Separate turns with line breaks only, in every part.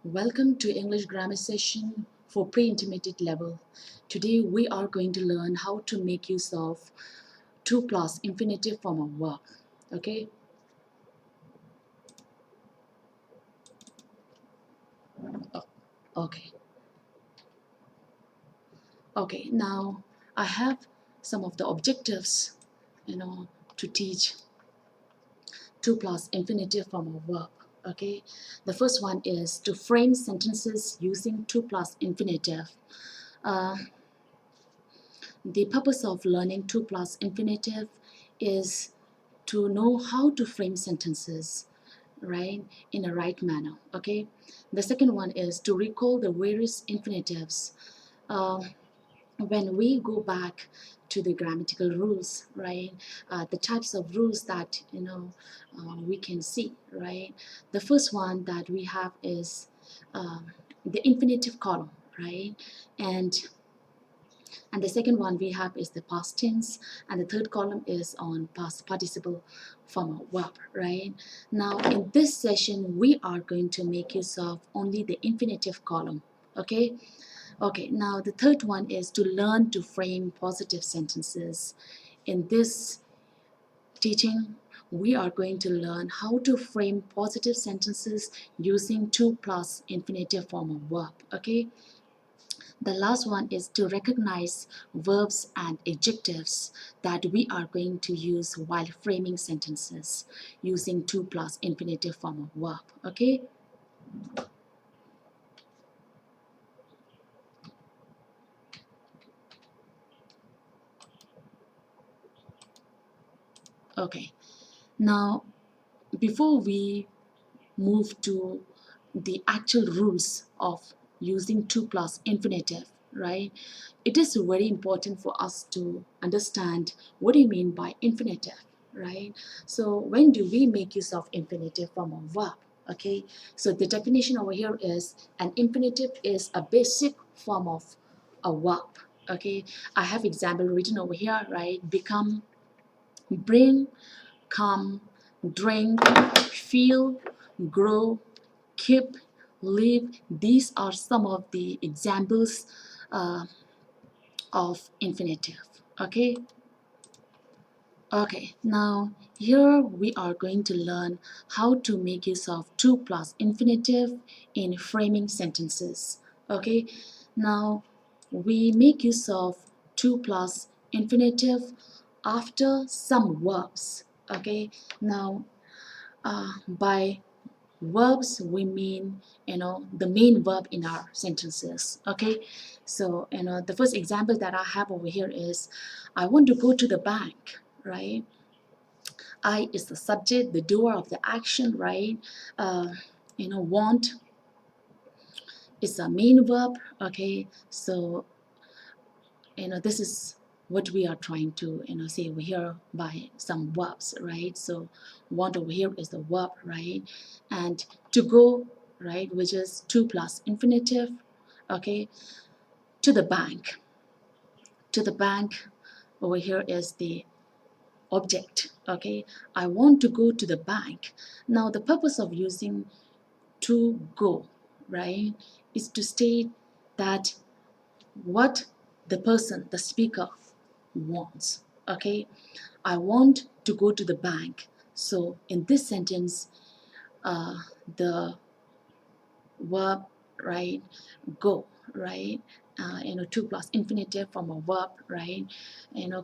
Welcome to English grammar session for pre-intermediate level. Today we are going to learn how to make use of to plus infinitive form of verb. Okay? Okay. Okay, now I have some of the objectives, to teach to plus infinitive form of verb. Okay? The first one is to frame sentences using to plus infinitive. Uh, The purpose of learning to plus infinitive is to know how to frame sentences, right, in a right manner. Okay. The second one is to recall the various infinitives. When we go back to the grammatical rules, right, the types of rules that we can see, right. The first one that we have is the infinitive column, right, and the second one we have is the past tense, and the third column is on past participle form of verb, right? Now in this session we are going to make use of only the infinitive column. Okay. Okay, now the third one is to learn to frame positive sentences. In this teaching we are going to learn how to frame positive sentences using to plus infinitive form of verb. Okay. The last one is to recognize verbs and adjectives that we are going to use while framing sentences using to plus infinitive form of verb. Okay? Okay. Now, before we move to the actual rules of using to plus infinitive, right? It is very important for us to understand what do you mean by infinitive, right? So when do we make use of infinitive form of verb? Okay, so the definition over here is an infinitive is a basic form of a verb. Okay, I have example written over here, right? Become, bring, come, drink, feel, grow, keep, live. These are some of the examples uh, of infinitive. Okay. Okay, now here we are going to learn how to make use of to plus infinitive in framing sentences. Okay, now we make use of to plus infinitive after some verbs. Okay, now by verbs we mean the main verb in our sentences. Okay, so the first example that I have over here is I want to go to the bank, right? I is the subject, the doer of the action, right? Want is a main verb. Okay, so this is what we are trying to say over here by some verbs, right? So want over here is the verb, right? And to go, right, which is to plus infinitive. Okay, to the bank, over here is the object. Okay, I want to go to the bank. Now the purpose of using to go, right, is to state that what the person, the speaker, wants. Okay, I want to go to the bank. So in this sentence, the verb, right, go, right, to plus infinitive from a verb, right,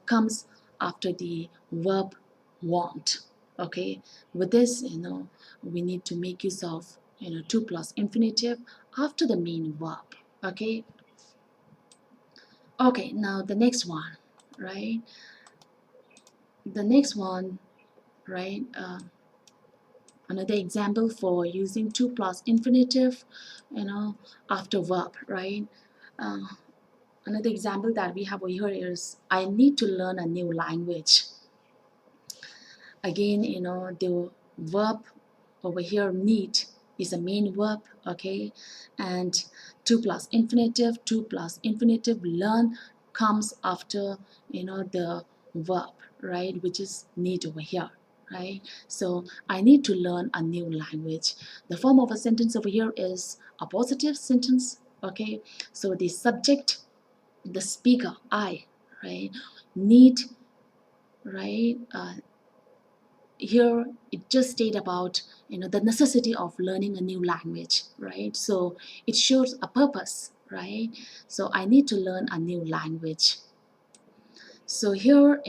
comes after the verb want. Okay, with this, we need to make use of to plus infinitive after the main verb. Okay. Okay, now the next one, right? The next one, right? Another example for using to plus infinitive, after verb, right? Uh, Another example that we have over here is I need to learn a new language. Again, the verb over here, need, is a main verb. Okay, and to plus infinitive learn comes after the verb, right, which is need over here, right? So I need to learn a new language. The form of a sentence over here is a positive sentence, okay? So the subject, the speaker, I, right, need, right, here it just state about the necessity of learning a new language, right? So it shows a purpose, right? So I need to learn a new language. So here,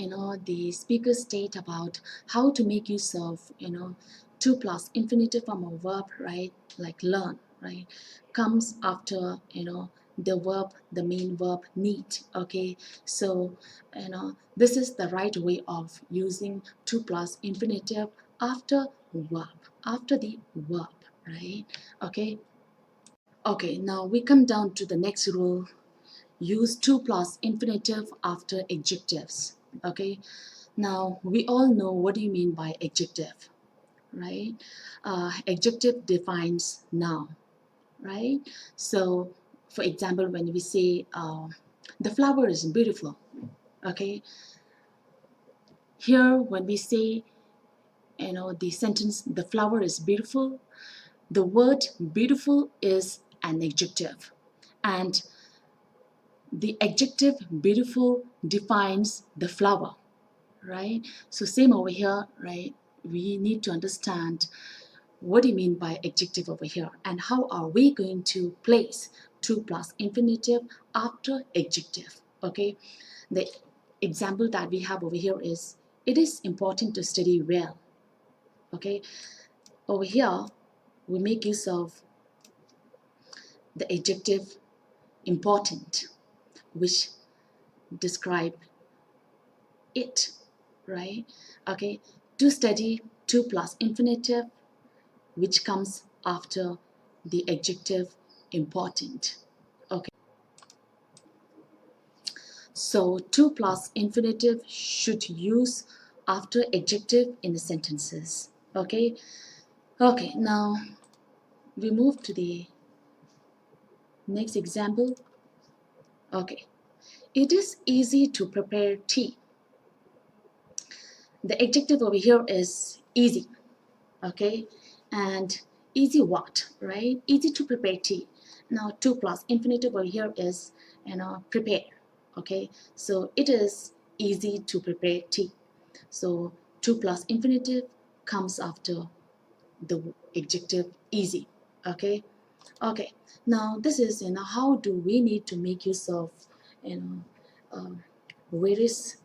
the speakers state about how to make use of, to plus infinitive form of verb, right? Like learn, right? Comes after, the verb, the main verb need, okay? So, this is the right way of using to plus infinitive after verb, after the verb, right? Okay. Okay, now we come down to the next rule. Use to plus infinitive after adjectives. Okay, now we all know what do you mean by adjective, right? Adjective defines noun, right? So for example, when we say the flower is beautiful, okay, here when we say the sentence the flower is beautiful, the word beautiful is an adjective, and the adjective beautiful defines the flower, right? So same over here, right? We need to understand what do you mean by adjective over here, and how are we going to place to plus infinitive after adjective, okay? The example that we have over here is, it is important to study well, okay? Over here, we make use of the adjective important, which describe it, right? Okay, to study, to plus infinitive, which comes after the adjective important. Okay, so to plus infinitive should use after adjective in the sentences. Okay, okay, now we move to the next example. Okay, it is easy to prepare tea. The adjective over here is easy, okay, and easy what, right? Easy to prepare tea. Now to plus infinitive over here is prepare, okay? So it is easy to prepare tea. So to plus infinitive comes after the adjective easy, okay? Okay, now this is how do we need to make use of you know various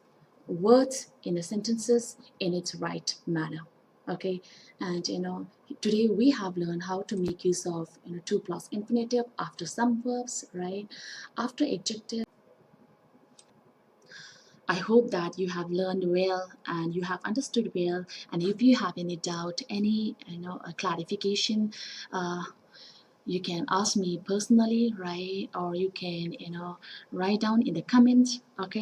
words in the sentences in its right manner, okay? And today we have learned how to make use of to plus infinitive after some verbs, right, after adjective. I hope that you have learned well and you have understood well, and if you have any doubt, any a clarification, uh, you can ask me personally, right? Or you can write down in the comments, okay?